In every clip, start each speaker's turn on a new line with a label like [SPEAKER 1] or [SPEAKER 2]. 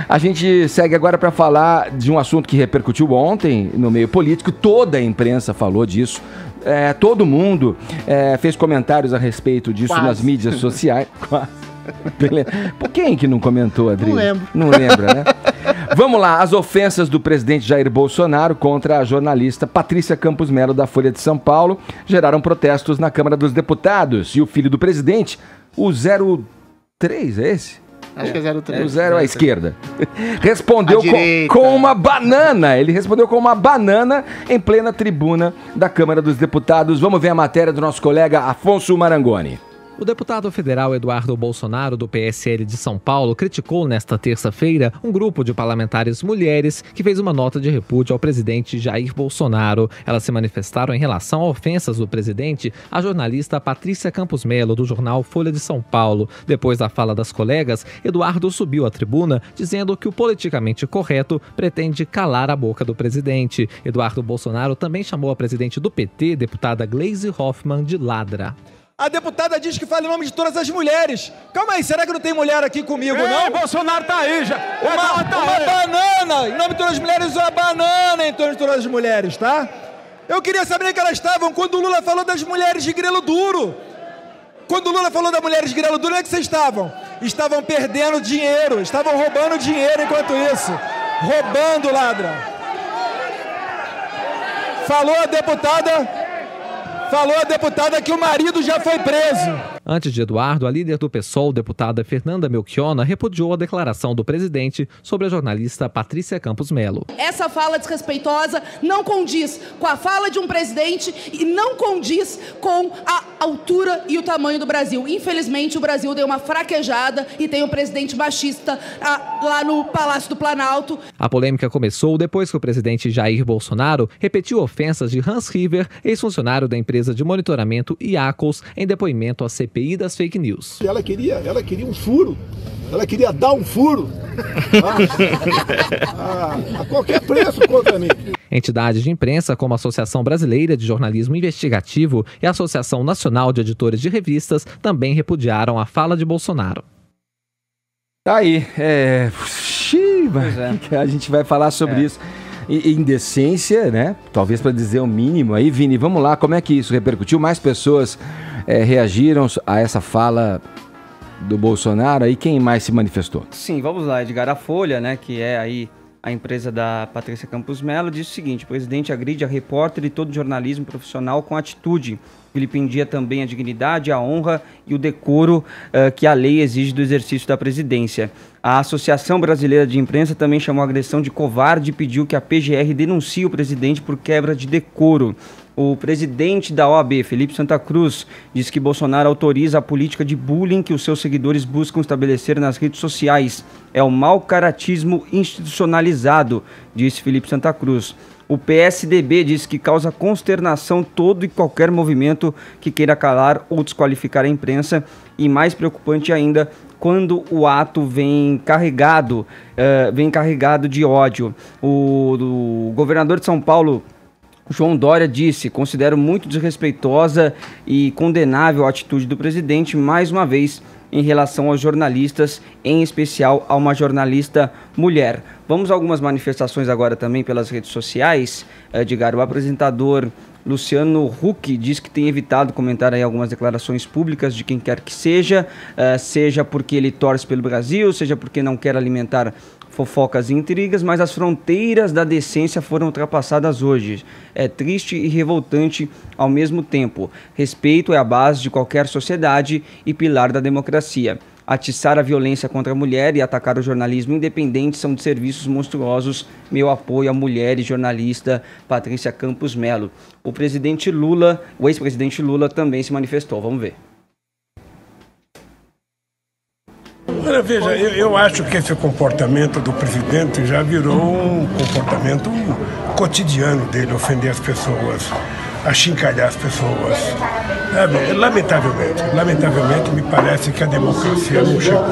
[SPEAKER 1] A gente segue agora para falar de um assunto que repercutiu ontem no meio político. Toda a imprensa falou disso. Todo mundo fez comentários a respeito disso nas mídias sociais. Por quem que não comentou, Adri?
[SPEAKER 2] Não lembro.
[SPEAKER 1] Não lembra, né? Vamos lá, as ofensas do presidente Jair Bolsonaro contra a jornalista Patrícia Campos Melo da Folha de São Paulo geraram protestos na Câmara dos Deputados. E o filho do presidente, o 03, é esse?
[SPEAKER 2] Acho que é 03.
[SPEAKER 1] O 0 à esquerda. Respondeu com uma banana. Ele respondeu com uma banana em plena tribuna da Câmara dos Deputados. Vamos ver a matéria do nosso colega Afonso Marangoni.
[SPEAKER 3] O deputado federal Eduardo Bolsonaro, do PSL de São Paulo, criticou nesta terça-feira um grupo de parlamentares mulheres que fez uma nota de repúdio ao presidente Jair Bolsonaro. Elas se manifestaram em relação a ofensas do presidente à jornalista Patrícia Campos Melo, do jornal Folha de São Paulo. Depois da fala das colegas, Eduardo subiu à tribuna dizendo que o politicamente correto pretende calar a boca do presidente. Eduardo Bolsonaro também chamou a presidente do PT, deputada Gleisi Hoffmann, de ladra.
[SPEAKER 4] A deputada diz que fala em nome de todas as mulheres. Calma aí, será que não tem mulher aqui comigo, não?
[SPEAKER 5] Bolsonaro tá aí já.
[SPEAKER 4] Uma banana, em nome de todas as mulheres, uma banana em torno de todas as mulheres, tá? Eu queria saber onde elas estavam quando o Lula falou das mulheres de grelo duro. Quando o Lula falou das mulheres de grelo duro, onde é que vocês estavam? Estavam perdendo dinheiro, estavam roubando dinheiro enquanto isso. Roubando, ladra. Falou a deputada que o marido já foi preso.
[SPEAKER 3] Antes de Eduardo, a líder do PSOL, deputada Fernanda Melchiona, repudiou a declaração do presidente sobre a jornalista Patrícia Campos Melo.
[SPEAKER 6] Essa fala desrespeitosa não condiz com a fala de um presidente e não condiz com a altura e o tamanho do Brasil. Infelizmente, o Brasil deu uma fraquejada e tem um presidente machista lá no Palácio do Planalto.
[SPEAKER 3] A polêmica começou depois que o presidente Jair Bolsonaro repetiu ofensas de Hans River, ex-funcionário da empresa de monitoramento IACOS, em depoimento à CPI das fake news.
[SPEAKER 7] Ela queria um furo, ela queria dar um furo a qualquer preço contra mim.
[SPEAKER 3] Entidades de imprensa como a Associação Brasileira de Jornalismo Investigativo e a Associação Nacional de Editores de Revistas também repudiaram a fala de Bolsonaro.
[SPEAKER 1] Tá aí, a gente vai falar sobre isso. Indecência, né? Talvez para dizer o mínimo. Aí, Vini, vamos lá, como é que isso repercutiu? Mais pessoas reagiram a essa fala do Bolsonaro? Aí quem mais se manifestou?
[SPEAKER 8] Sim, vamos lá, Edgar. A Folha, né, que é aí a empresa da Patrícia Campos Melo, disse o seguinte: o presidente agride a repórter e todo jornalismo profissional com atitude. Vilipendia também a dignidade, a honra e o decoro que a lei exige do exercício da presidência. A Associação Brasileira de Imprensa também chamou a agressão de covarde e pediu que a PGR denuncie o presidente por quebra de decoro. O presidente da OAB, Felipe Santa Cruz, disse que Bolsonaro autoriza a política de bullying que os seus seguidores buscam estabelecer nas redes sociais. É o mau caratismo institucionalizado, disse Felipe Santa Cruz. O PSDB diz que causa consternação todo e qualquer movimento que queira calar ou desqualificar a imprensa, e mais preocupante ainda, quando o ato vem carregado de ódio. O governador de São Paulo, João Dória, disse: considero muito desrespeitosa e condenável a atitude do presidente, mais uma vez, em relação aos jornalistas, em especial a uma jornalista mulher. Vamos a algumas manifestações agora também pelas redes sociais. Edgar, o apresentador Luciano Huck diz que tem evitado comentar aí algumas declarações públicas de quem quer que seja, seja porque ele torce pelo Brasil, seja porque não quer alimentar fofocas e intrigas, mas as fronteiras da decência foram ultrapassadas hoje. É triste e revoltante ao mesmo tempo. Respeito é a base de qualquer sociedade e pilar da democracia. Atiçar a violência contra a mulher e atacar o jornalismo independente são de serviços monstruosos. Meu apoio à mulher e jornalista Patrícia Campos Melo. O ex-presidente Lula também se manifestou. Vamos ver.
[SPEAKER 7] Olha, veja, eu acho que esse comportamento do presidente já virou um comportamento cotidiano dele, ofender as pessoas, achincalhar as pessoas. Lamentavelmente, me parece que a democracia não chegou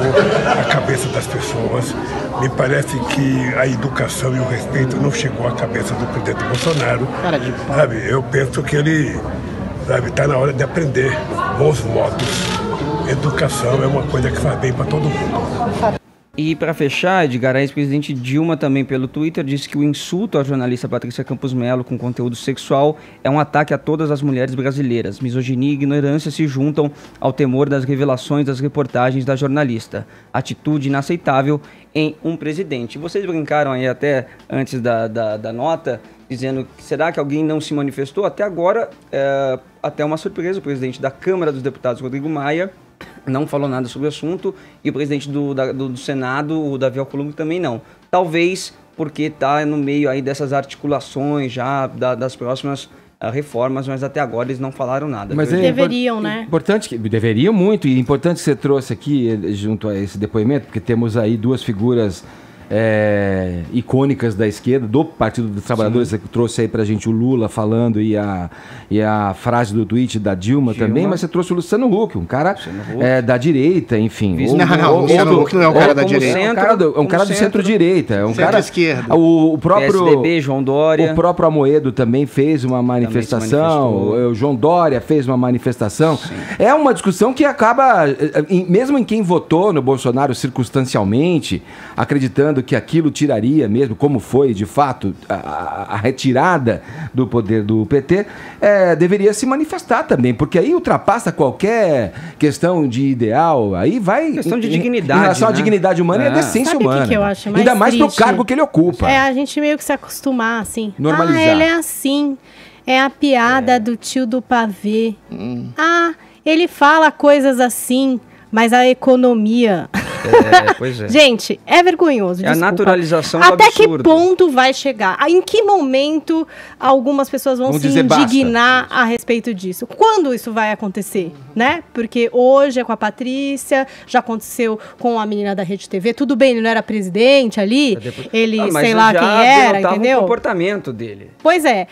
[SPEAKER 7] à cabeça das pessoas. Me parece que a educação e o respeito não chegou à cabeça do presidente Bolsonaro. Eu penso que ele está na hora de aprender bons modos. Educação é uma coisa que faz bem para todo mundo.
[SPEAKER 8] E para fechar, Edgar, a ex-presidente Dilma também pelo Twitter disse que o insulto à jornalista Patrícia Campos Melo com conteúdo sexual é um ataque a todas as mulheres brasileiras. Misoginia e ignorância se juntam ao temor das revelações das reportagens da jornalista. Atitude inaceitável em um presidente. Vocês brincaram aí até antes da nota, dizendo que será que alguém não se manifestou? Até agora, até uma surpresa, o presidente da Câmara dos Deputados, Rodrigo Maia, não falou nada sobre o assunto, e o presidente do Senado, o Davi Alcolumbre, também não. Talvez porque está no meio aí dessas articulações já das próximas reformas, mas até agora eles não falaram nada.
[SPEAKER 2] Mas deveriam, né?
[SPEAKER 1] Importante que deveriam muito, e importante que você trouxe aqui junto a esse depoimento, porque temos aí duas figuras icônicas da esquerda, do Partido dos Trabalhadores. Você trouxe aí pra gente o Lula falando e a frase do tweet da Dilma também, mas você trouxe o Luciano Huck, um cara da direita, enfim.
[SPEAKER 5] Não, o Luciano Huck não é um cara da direita.
[SPEAKER 1] É um cara do centro-direita. É um cara
[SPEAKER 5] esquerda.
[SPEAKER 1] O próprio
[SPEAKER 8] PSDB, João Dória.
[SPEAKER 1] O próprio Amoedo também fez uma manifestação. O João Dória fez uma manifestação. Sim. É uma discussão que acaba, mesmo em quem votou no Bolsonaro circunstancialmente, acreditando que aquilo tiraria mesmo, como foi de fato a retirada do poder do PT, deveria se manifestar também, porque aí ultrapassa qualquer questão de ideal, aí vai...
[SPEAKER 8] Questão de dignidade,
[SPEAKER 1] em relação à dignidade humana e à decência humana.
[SPEAKER 2] Que eu acho mais
[SPEAKER 1] ainda mais
[SPEAKER 2] triste?
[SPEAKER 1] pro cargo que ele ocupa.
[SPEAKER 2] A gente meio que se acostumar, assim.
[SPEAKER 1] Normalizar.
[SPEAKER 2] Ele é assim, é a piada do tio do pavê. Ele fala coisas assim, mas a economia...
[SPEAKER 8] Pois é.
[SPEAKER 2] Gente, é vergonhoso.
[SPEAKER 8] É a naturalização do
[SPEAKER 2] Até
[SPEAKER 8] absurdo.
[SPEAKER 2] que ponto vai chegar? Em que momento algumas pessoas vão se indignar a respeito disso? Quando isso vai acontecer, né? Porque hoje é com a Patrícia, já aconteceu com a menina da Rede TV. Tudo bem, ele não era presidente ali, ele, sei lá quem era, entendeu?
[SPEAKER 8] O comportamento dele.
[SPEAKER 2] Pois é.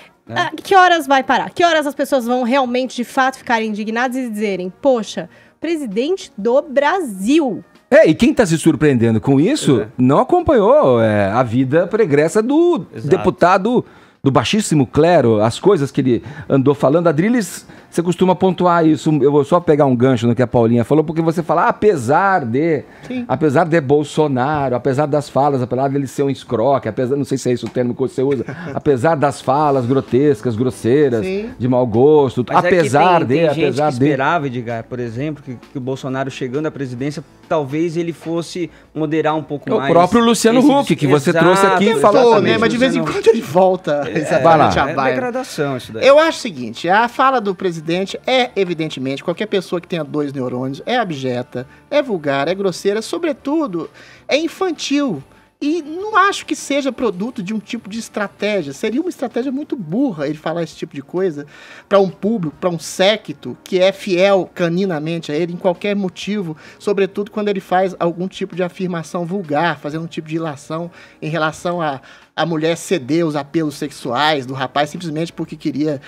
[SPEAKER 2] Que horas vai parar? Que horas as pessoas vão realmente, de fato, ficarem indignadas e dizerem, poxa, presidente do Brasil...
[SPEAKER 1] E quem está se surpreendendo com isso não acompanhou a vida pregressa do deputado do baixíssimo clero, as coisas que ele andou falando. Adriles, você costuma pontuar isso, eu vou só pegar um gancho no que a Paulinha falou, porque você fala, apesar de Bolsonaro, apesar das falas, apesar dele ser um escroque, apesar, não sei se é esse o termo que você usa, apesar das falas grotescas, grosseiras, de mau gosto,
[SPEAKER 8] mas
[SPEAKER 1] apesar
[SPEAKER 8] tem gente que esperava, Edgar, por exemplo, que o Bolsonaro chegando à presidência, talvez ele fosse moderar um pouco mais.
[SPEAKER 1] O próprio Luciano Huck, que você trouxe aqui e falou,
[SPEAKER 5] né? Mas de vez em quando ele volta.
[SPEAKER 8] É degradação isso daí.
[SPEAKER 5] Eu acho o seguinte, a fala do presidente é, evidentemente, qualquer pessoa que tenha 2 neurônios, é abjeta, é vulgar, é grosseira, sobretudo, é infantil. E não acho que seja produto de um tipo de estratégia. Seria uma estratégia muito burra ele falar esse tipo de coisa para um público, para um séquito que é fiel caninamente a ele em qualquer motivo, sobretudo quando ele faz algum tipo de afirmação vulgar, fazendo um tipo de ilação em relação a mulher ceder os apelos sexuais do rapaz simplesmente porque queria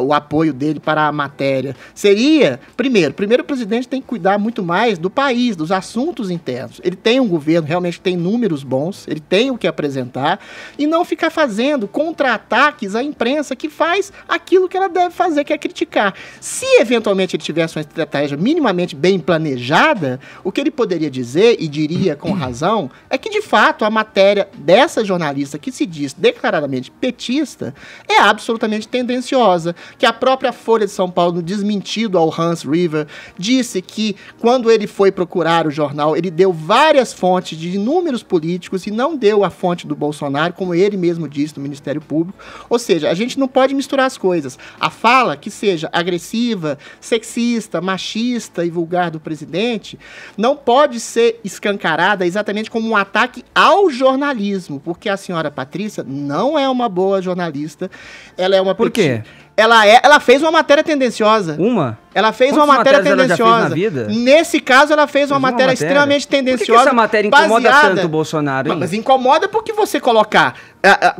[SPEAKER 5] o apoio dele para a matéria. Seria, primeiro o presidente tem que cuidar muito mais do país, dos assuntos internos. Ele tem um governo, realmente tem números bons, ele tem o que apresentar, e não ficar fazendo contra-ataques à imprensa que faz aquilo que ela deve fazer, que é criticar. Se eventualmente ele tivesse uma estratégia minimamente bem planejada, o que ele poderia dizer, e diria com razão, é que de fato a matéria dessa jornalista que se diz declaradamente petista é absolutamente tendenciosa, que a própria Folha de São Paulo, no desmentido ao Hans River, disse que quando ele foi procurar o jornal, ele deu várias fontes de inúmeros políticos e não deu a fonte do Bolsonaro, como ele mesmo disse no Ministério Público. Ou seja, a gente não pode misturar as coisas. A fala que seja agressiva, sexista, machista e vulgar do presidente não pode ser escancarada exatamente como um ataque ao jornalismo, porque a senhora Patrícia não é uma boa jornalista. Ela é uma...
[SPEAKER 8] Por quê?
[SPEAKER 5] Ela fez uma matéria tendenciosa. Ela fez uma matéria tendenciosa. Nesse caso, ela fez uma matéria extremamente tendenciosa.
[SPEAKER 8] Por que essa matéria incomoda tanto o Bolsonaro, hein?
[SPEAKER 5] Mas incomoda porque você colocar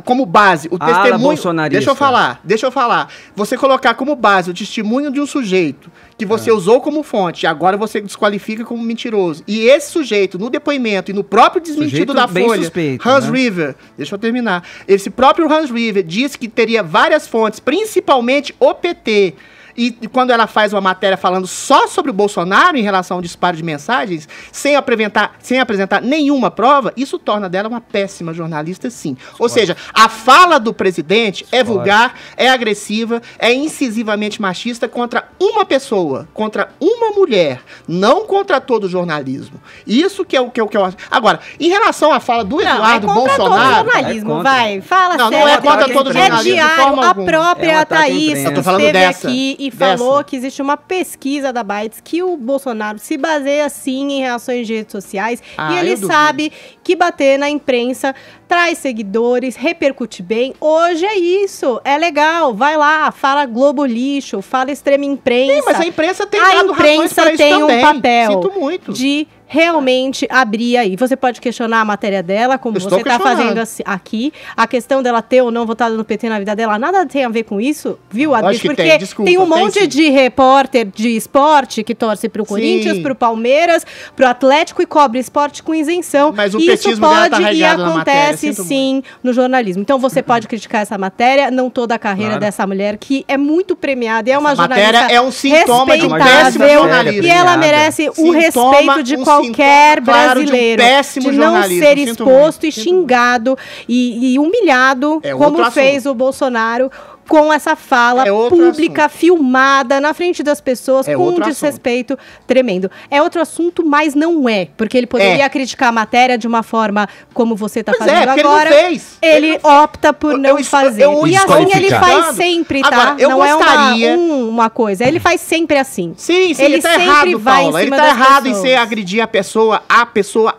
[SPEAKER 5] como base o testemunho... Deixa eu falar. Você colocar como base o testemunho de um sujeito que você usou como fonte, e agora você desqualifica como mentiroso. E esse sujeito, no depoimento e no próprio desmentido da Folha, suspeito, Hans River, deixa eu terminar. Esse próprio Hans River disse que teria várias fontes, principalmente o PT, e quando ela faz uma matéria falando só sobre o Bolsonaro em relação ao disparo de mensagens, sem apresentar nenhuma prova, isso torna dela uma péssima jornalista, sim. Ou seja, a fala do presidente é vulgar, é agressiva, é incisivamente machista contra uma pessoa, contra uma mulher, não contra todo o jornalismo. Isso que é o que eu acho. Agora, em relação à fala do Eduardo Bolsonaro...
[SPEAKER 2] Todo jornalismo, vai. Fala
[SPEAKER 5] não,
[SPEAKER 2] sério.
[SPEAKER 5] Não é contra todo jornalismo,
[SPEAKER 2] de forma alguma. A própria Thaís esteve aqui e falou que existe uma pesquisa da Bytes que o Bolsonaro se baseia, sim, em reações de redes sociais. E ele sabe que bater na imprensa traz seguidores, repercute bem. Hoje é isso, é legal. Vai lá, fala Globo Lixo, fala Extrema Imprensa. Sim,
[SPEAKER 5] mas a imprensa tem dado razões para isso
[SPEAKER 2] tem
[SPEAKER 5] também.
[SPEAKER 2] Um papel
[SPEAKER 5] Sinto muito.
[SPEAKER 2] de realmente abrir aí. Você pode questionar a matéria dela, como você está fazendo aqui. A questão dela ter ou não votado no PT na vida dela, nada tem a ver com isso, viu, Adri? Porque tem um monte de repórter de esporte que torce pro Corinthians, pro Palmeiras, pro Atlético e cobre esporte com isenção.
[SPEAKER 5] Mas o
[SPEAKER 2] isso pode e acontece sim no jornalismo. Então você pode criticar essa matéria, não toda a carreira dessa mulher, que é muito premiada e é uma jornalista
[SPEAKER 5] é um sintoma de um péssimo jornalismo.
[SPEAKER 2] E ela merece o respeito de qualquer brasileiro, de não ser exposto e xingado e humilhado, como fez o Bolsonaro, com essa fala pública, filmada, na frente das pessoas, com um desrespeito tremendo. É outro assunto, mas não é. Porque ele poderia criticar a matéria de uma forma como você está fazendo agora.
[SPEAKER 5] Ele não fez.
[SPEAKER 2] Ele opta por não fazer. E assim ele faz sempre, tá?
[SPEAKER 5] Agora,
[SPEAKER 2] não é uma coisa. Ele faz sempre assim.
[SPEAKER 5] Sim, ele tá errado, Paula. Ele tá errado em ser agredir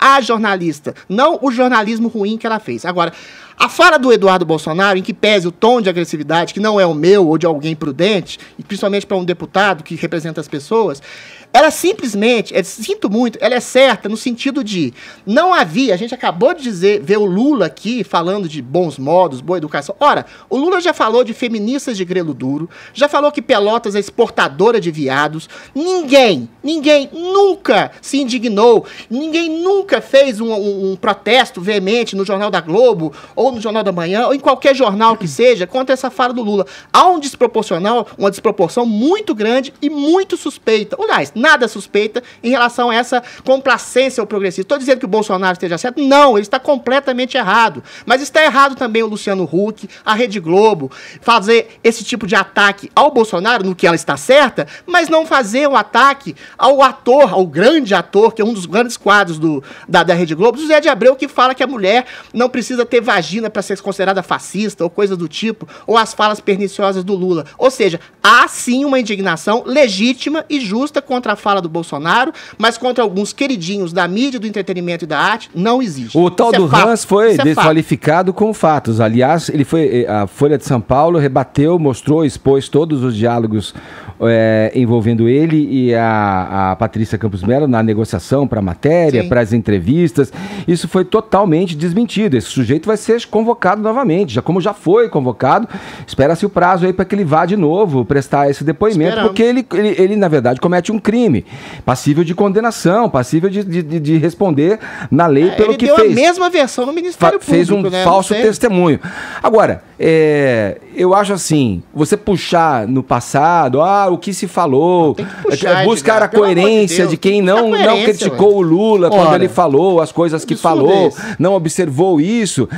[SPEAKER 5] a jornalista. Não o jornalismo ruim que ela fez. Agora, a fala do Eduardo Bolsonaro, em que pese o tom de agressividade, que não é o meu ou de alguém prudente, e principalmente para um deputado que representa as pessoas, ela simplesmente, sinto muito, ela é certa no sentido de não havia, a gente acabou de ver o Lula aqui falando de bons modos, boa educação. Ora, o Lula já falou de feministas de grelo duro, já falou que Pelotas é exportadora de viados. Ninguém nunca se indignou, ninguém nunca fez um protesto veemente no Jornal da Globo, ou no Jornal da Manhã, ou em qualquer jornal que seja, contra essa fala do Lula. Há uma desproporção muito grande e muito suspeita. Aliás, nada suspeita em relação a essa complacência ao progressista. Estou dizendo que o Bolsonaro esteja certo? Não, ele está completamente errado. Mas está errado também o Luciano Huck, a Rede Globo, fazer esse tipo de ataque ao Bolsonaro, no que ela está certa, mas não fazer o ataque ao ator, ao grande ator, que é um dos grandes quadros da Rede Globo, José de Abreu, que fala que a mulher não precisa ter vagina para ser considerada fascista, ou coisa do tipo, ou as falas perniciosas do Lula. Ou seja, há sim uma indignação legítima e justa contra a fala do Bolsonaro, mas contra alguns queridinhos da mídia, do entretenimento e da arte, não existe.
[SPEAKER 1] O tal do Hans foi desqualificado com fatos. Aliás, a Folha de São Paulo rebateu, mostrou, expôs todos os diálogos envolvendo ele e a Patrícia Campos Mello na negociação para a matéria, para as entrevistas. Isso foi totalmente desmentido. Esse sujeito vai ser convocado novamente, como já foi convocado. Espera-se o prazo aí para que ele vá de novo prestar esse depoimento, porque ele, na verdade, comete um crime passível de condenação, passível de responder na lei pelo que fez.
[SPEAKER 5] Ele deu a mesma versão no Ministério Público.
[SPEAKER 1] Fez um falso testemunho. Agora, eu acho assim, você puxar no passado, o que se falou, buscar a coerência de quem não criticou o Lula quando ele falou as coisas que falou, não observou isso,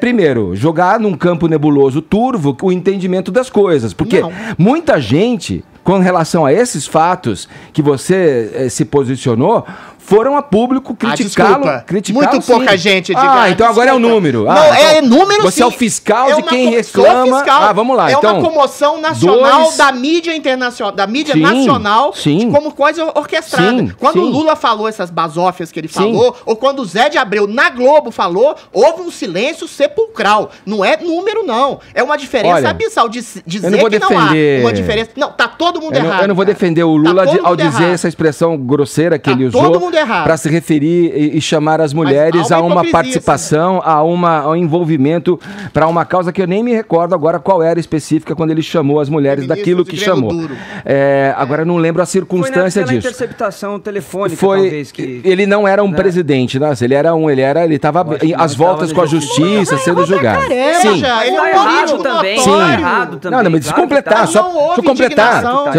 [SPEAKER 1] primeiro, jogar num campo nebuloso turvo o entendimento das coisas, porque muita gente, com relação a esses fatos que você se posicionou, foram a público criticá-lo.
[SPEAKER 5] Muito pouca gente.
[SPEAKER 1] Então agora é o número.
[SPEAKER 5] Não, é número,
[SPEAKER 1] você é o fiscal de quem reclama. Vamos lá.
[SPEAKER 5] É uma comoção nacional da mídia internacional, da mídia nacional, como coisa orquestrada. Quando o Lula falou essas basófias que ele falou, ou quando o Zé de Abreu na Globo falou, houve um silêncio sepulcral. Não é número, não. É uma diferença abissal. Dizer que não há uma diferença. Não, tá todo mundo errado.
[SPEAKER 1] Eu não vou defender o Lula ao dizer essa expressão grosseira que ele usou. para se referir e chamar as mulheres a uma participação, a um envolvimento para uma causa que eu nem me recordo agora qual era específica quando ele chamou as mulheres daquilo que chamou. Agora eu não lembro a circunstância disso. Foi
[SPEAKER 8] interceptação telefônica,
[SPEAKER 1] talvez. Ele não era um presidente, né? Ele estava às voltas com a justiça, sendo julgado.
[SPEAKER 8] Sim. Ele é errado também.
[SPEAKER 1] Sim. Não, mas deixa eu completar,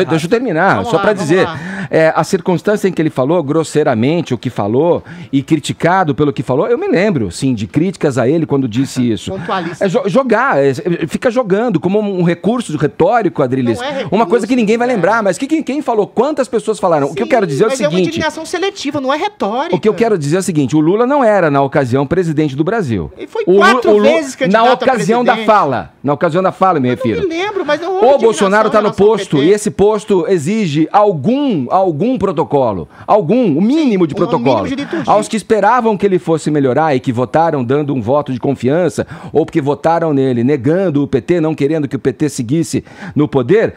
[SPEAKER 1] deixa eu terminar, só para dizer. A circunstância em que ele falou, grosseiramente o que falou, e criticado pelo que falou, eu me lembro, sim, de críticas a ele quando disse isso. Fica jogando como um recurso retórico, Adriles. Uma coisa que ninguém vai lembrar, mas quem falou? Quantas pessoas falaram? Sim, o que eu quero dizer é o seguinte... Mas é uma
[SPEAKER 5] indignação seletiva, não é retórica.
[SPEAKER 1] O que eu quero dizer é o seguinte, o Lula não era, na ocasião, presidente do Brasil.
[SPEAKER 5] Ele foi 4 vezes candidato
[SPEAKER 1] na ocasião da fala, me refiro.
[SPEAKER 5] Eu me lembro, mas não houve
[SPEAKER 1] o Bolsonaro está no posto, e esse posto exige algum protocolo, o mínimo de protocolo. Aos que esperavam que ele fosse melhorar e que votaram dando um voto de confiança, ou porque votaram nele negando o PT, não querendo que o PT seguisse no poder,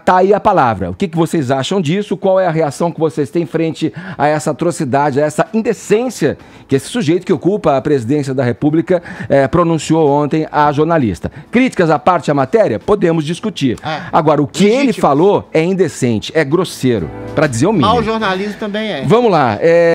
[SPEAKER 1] tá aí a palavra. O que vocês acham disso? Qual é a reação que vocês têm frente a essa atrocidade, a essa indecência que esse sujeito que ocupa a presidência da República pronunciou ontem à jornalista? Críticas à parte à matéria? Podemos discutir. Agora, o que ele falou é indecente, é grosseiro, para dizer o mínimo.
[SPEAKER 5] Mau jornalismo também é.
[SPEAKER 1] Vamos lá.